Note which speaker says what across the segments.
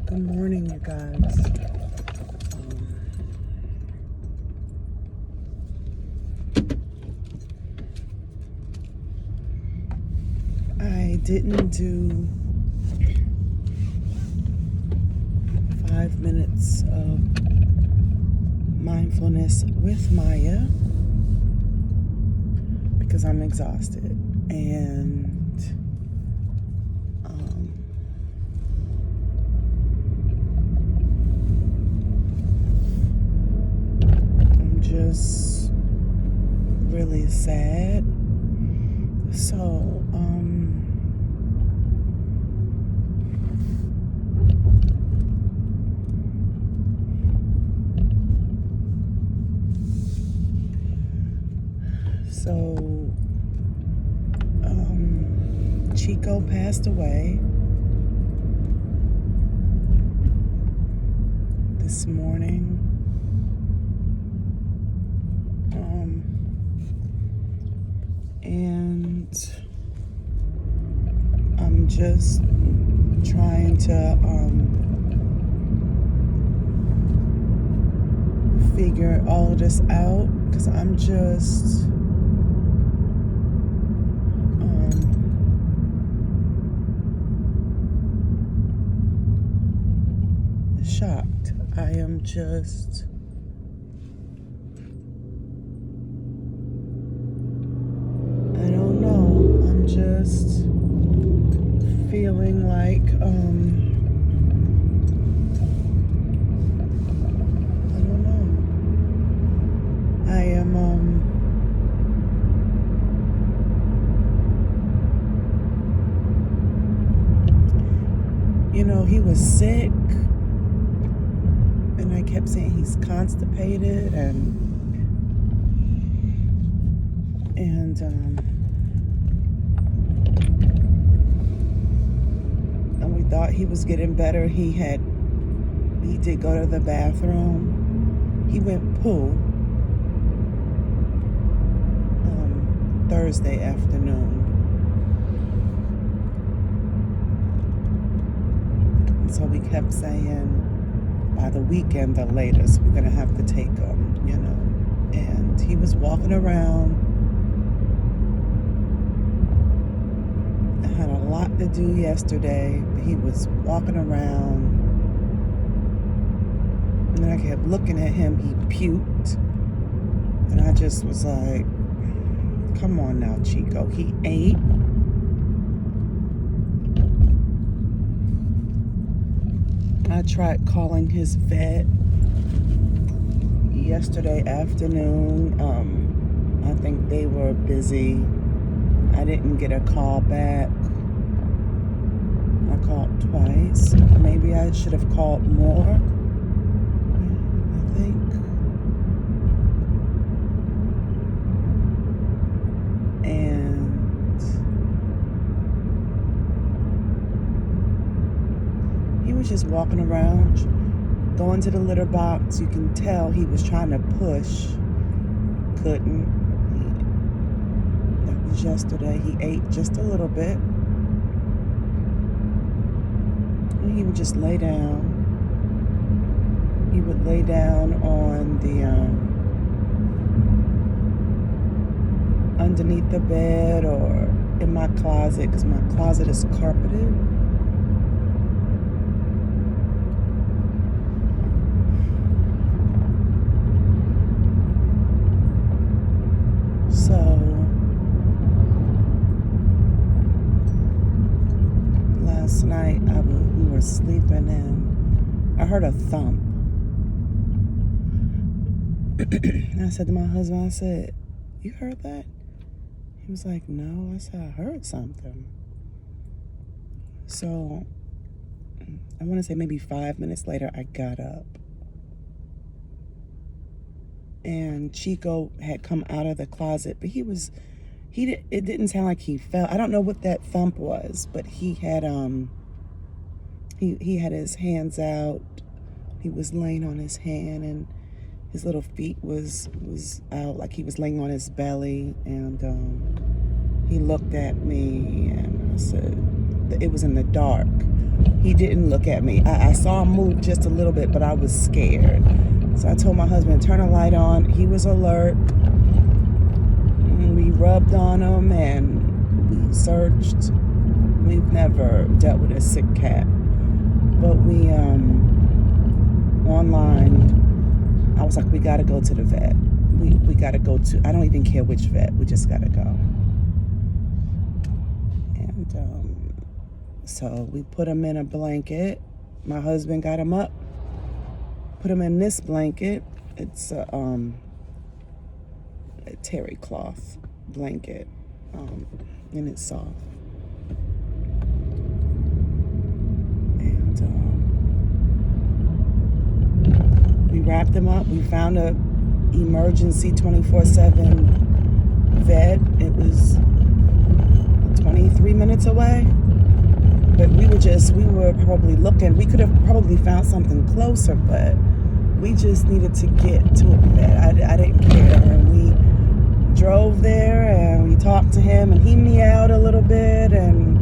Speaker 1: Good morning, you guys. I didn't do 5 minutes of mindfulness with Maya because I'm exhausted, and I'm just really sad. So Chico passed away this morning. And I'm just trying to figure all of this out because I'm just shocked. I am just I don't know. I'm just feeling like I don't know. I am he was sick, and I kept saying he's constipated, and we thought he was getting better. He did go to the bathroom. He went poo Thursday afternoon. And so we kept saying by the weekend, the latest, we're gonna have to take him, And he was walking around. I had a lot to do yesterday, but he was walking around. And then I kept looking at him. He puked. And I just was like, come on now, Chico. He ate. I tried calling his vet yesterday afternoon. I think they were busy. I didn't get a call back. I called twice. Maybe I should have called more, I think. And he was just walking around, going to the litter box. You can tell he was trying to push, couldn't. That was yesterday. He ate just a little bit. And he would just lay down. He would lay down on the underneath the bed or in my closet, because my closet is carpeted. So last night we were sleeping, and I heard a thump. And I said to my husband, I said, "You heard that?" He was like, "No." I said, "I heard something." So I want to say maybe 5 minutes later, I got up. And Chico had come out of the closet, but it didn't sound like he fell. I don't know what that thump was, but he had he had his hands out. He was laying on his hand, and his little feet was out, like he was laying on his belly. And he looked at me, and I said, it was in the dark. He didn't look at me. I saw him move just a little bit, but I was scared. So I told my husband, turn a light on. He was alert. We rubbed on him and we searched. We've never dealt with a sick cat. But we, online, I was like, we gotta go to the vet. We gotta go to, I don't even care which vet. We just gotta go. And so we put him in a blanket. My husband got him up, put him in this blanket. It's a terry cloth blanket, and it's soft. And we wrapped him up. We found a emergency 24/7 vet. It was 23 minutes away, but we were probably looking. We could have probably found something closer, but we just needed to get to a vet. I didn't care. And we drove there and we talked to him, and he meowed a little bit, and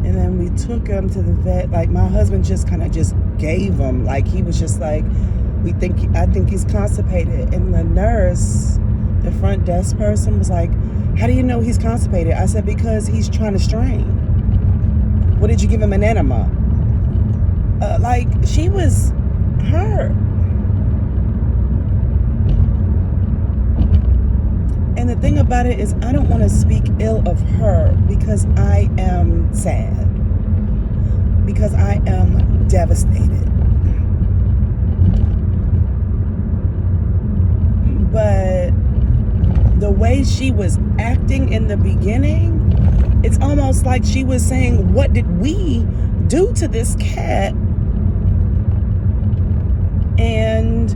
Speaker 1: then we took him to the vet. Like, my husband just kind of just gave him, like, he was just like, I think he's constipated. And the nurse, the front desk person, was like, how do you know he's constipated? I said, because he's trying to strain. What did you give him, an enema? Like, she was hurt. And the thing about it is, I don't want to speak ill of her, because I am sad. Because I am devastated. But the way she was acting in the beginning, it's almost like she was saying, what did we do to this cat? And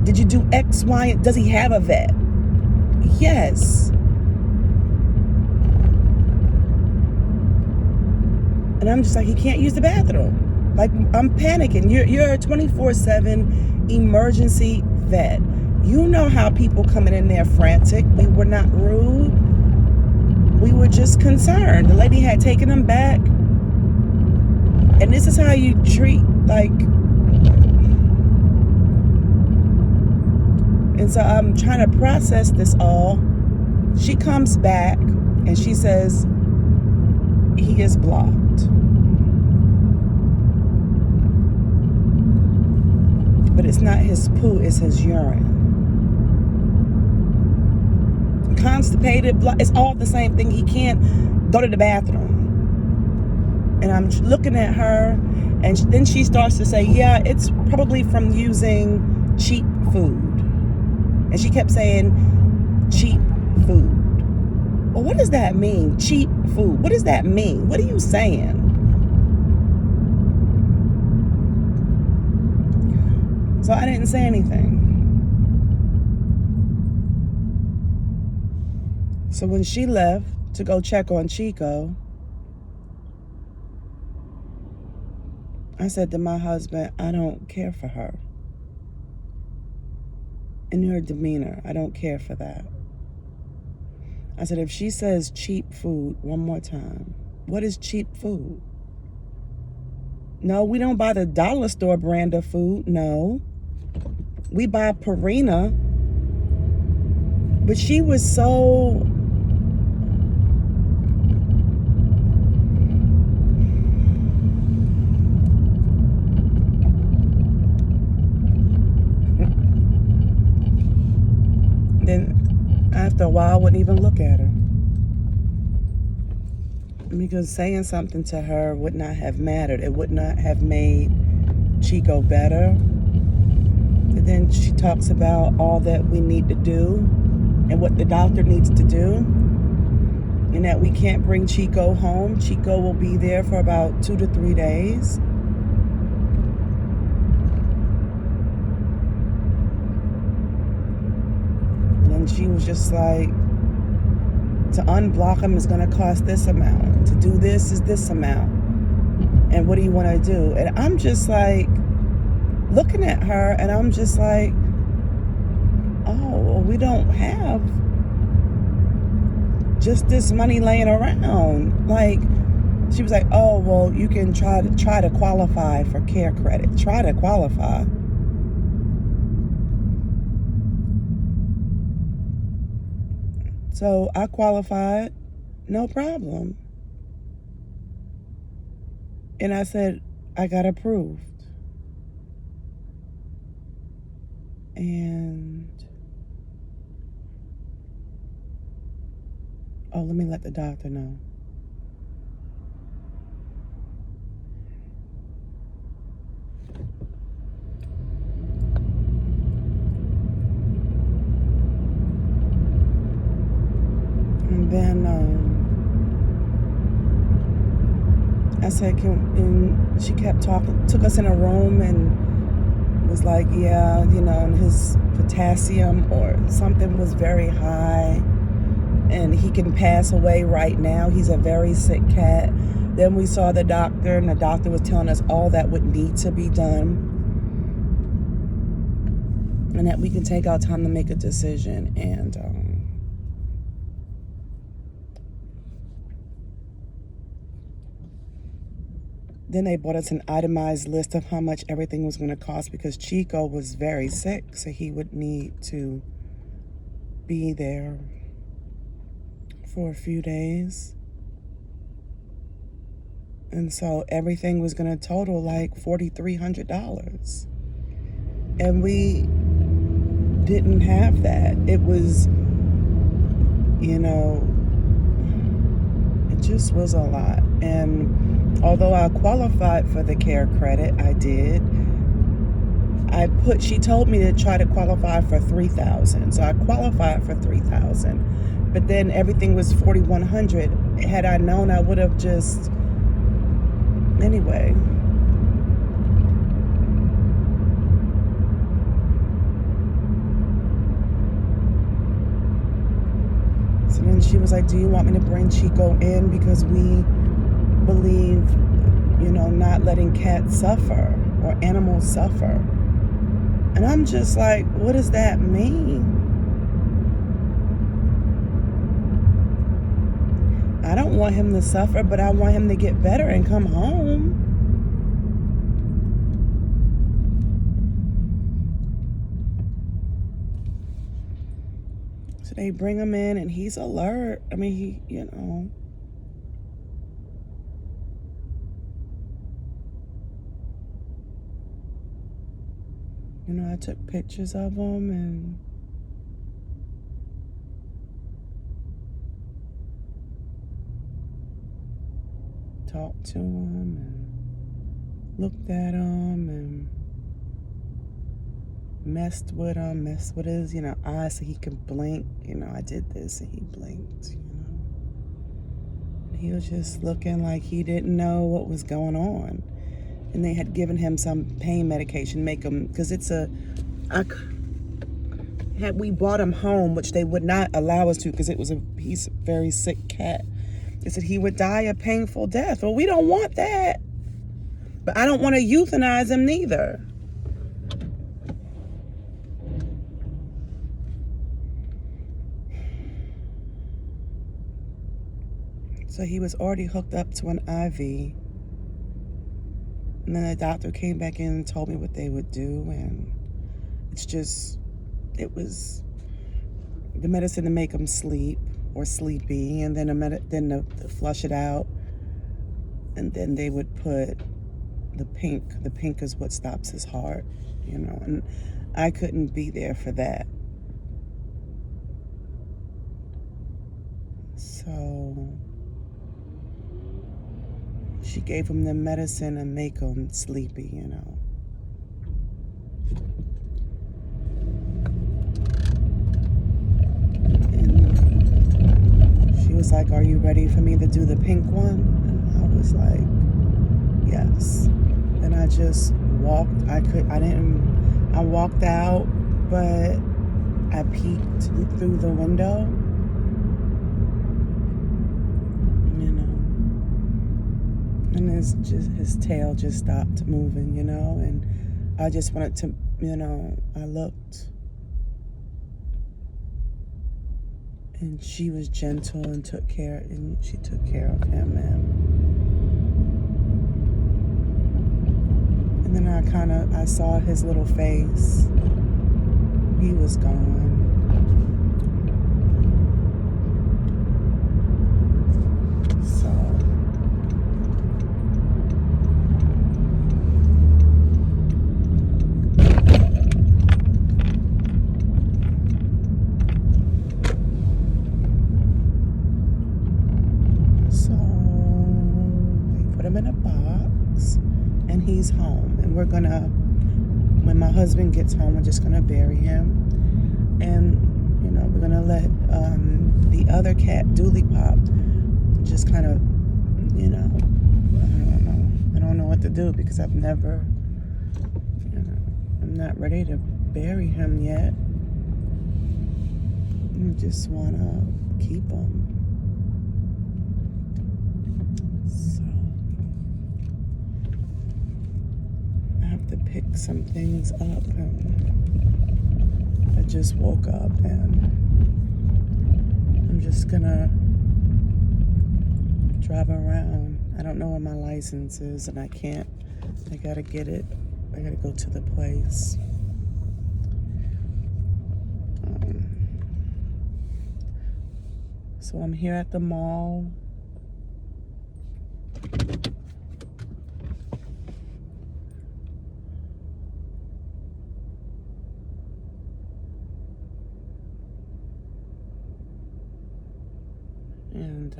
Speaker 1: did you do X, Y? Does he have a vet? Yes. And I'm just like, he can't use the bathroom. Like, I'm panicking. You're a 24/7 emergency vet. You know how people coming in there frantic. We were not rude. We were just concerned. The lady had taken him back. And this is how you treat, like. And so I'm trying to process this all. She comes back and she says, he is blocked. But it's not his poo, it's his urine. Constipated, it's all the same thing. He can't go to the bathroom. And I'm looking at her, and then she starts to say, yeah, it's probably from using cheap food. And she kept saying, cheap food. Well, what does that mean? Cheap food. What does that mean? What are you saying? So I didn't say anything. So when she left to go check on Chico, I said to my husband, I don't care for her. In her demeanor, I don't care for that. I said, if she says cheap food one more time, what is cheap food? No, we don't buy the dollar store brand of food. No. We buy Purina. But she was so... Then after a while, I wouldn't even look at her. Because saying something to her would not have mattered. It would not have made Chico better. And then she talks about all that we need to do and what the doctor needs to do. And that we can't bring Chico home. Chico will be there for about 2 to 3 days. And she was just like, to unblock him is going to cost this amount. To do this is this amount. And what do you want to do? And I'm just like, looking at her, and I'm just like, oh, well, we don't have just this money laying around. Like, she was like, oh, well, you can try to qualify for care credit. Try to qualify. So I qualified, no problem. And I said, I got approved. And, oh, let me let the doctor know. And then I said, and she kept talking, took us in a room and was like, yeah, and his potassium or something was very high and he can pass away right now. He's a very sick cat. Then we saw the doctor, and the doctor was telling us all that would need to be done and that we can take our time to make a decision. And then they brought us an itemized list of how much everything was going to cost because Chico was very sick, so he would need to be there for a few days. And so everything was going to total like $4,300. And we didn't have that. It was, it just was a lot. And although I qualified for the care credit, I did. She told me to try to qualify for $3,000. So I qualified for $3,000. But then everything was $4,100. Had I known, I would have just, anyway. So then she was like, do you want me to bring Chico in because we believe, not letting cats suffer or animals suffer? And I'm just like, what does that mean? I don't want him to suffer, but I want him to get better and come home. So they bring him in and he's alert. I mean, I took pictures of him and talked to him and looked at him and messed with his, eyes so he could blink. I did this and he blinked, He was just looking like he didn't know what was going on. And they had given him some pain medication, because we brought him home, which they would not allow us to because he's a very sick cat. They said he would die a painful death. Well, we don't want that. But I don't want to euthanize him neither. So he was already hooked up to an IV. And then the doctor came back in and told me what they would do. And it was the medicine to make him sleep or sleepy. And then to flush it out. And then they would put the pink. The pink is what stops his heart, And I couldn't be there for that. So she gave him the medicine and make him sleepy, And she was like, are you ready for me to do the pink one? And I was like, yes. And I just walked. I walked out, but I peeked through the window. And his tail just stopped moving, and I just wanted to, I looked. And she was gentle and she took care of him. And then I saw his little face. He was gone. So we put him in a box and he's home. And when my husband gets home, we're just gonna bury him. And, we're gonna let the other cat, Dooley Pop, just kind of, I don't know what to do because I'm not ready to bury him yet. I just want to keep him. So I have to pick some things up. And I just woke up and I'm just gonna drive around. I don't know where my license is and I gotta get it. I gotta go to the place. So I'm here at the mall. And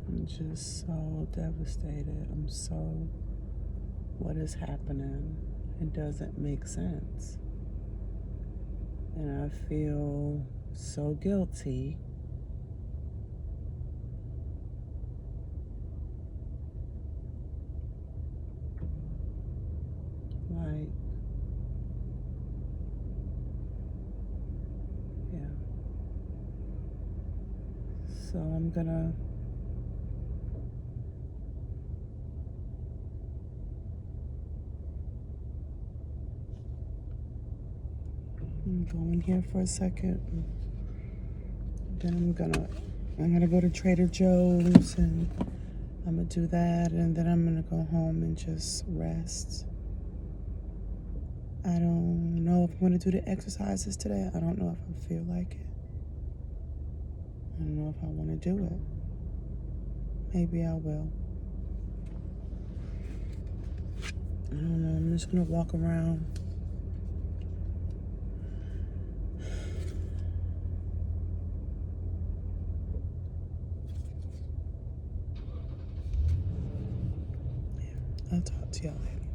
Speaker 1: I'm just so devastated. What is happening? It doesn't make sense. And I feel so guilty. Like, yeah. So I'm going here for a second. Then I'm gonna go to Trader Joe's and I'm gonna do that, and then I'm gonna go home and just rest. I don't know if I'm gonna do the exercises today. I don't know if I feel like it. I don't know if I want to do it. Maybe I will. I don't know. I'm just gonna walk around. I'll talk to y'all later.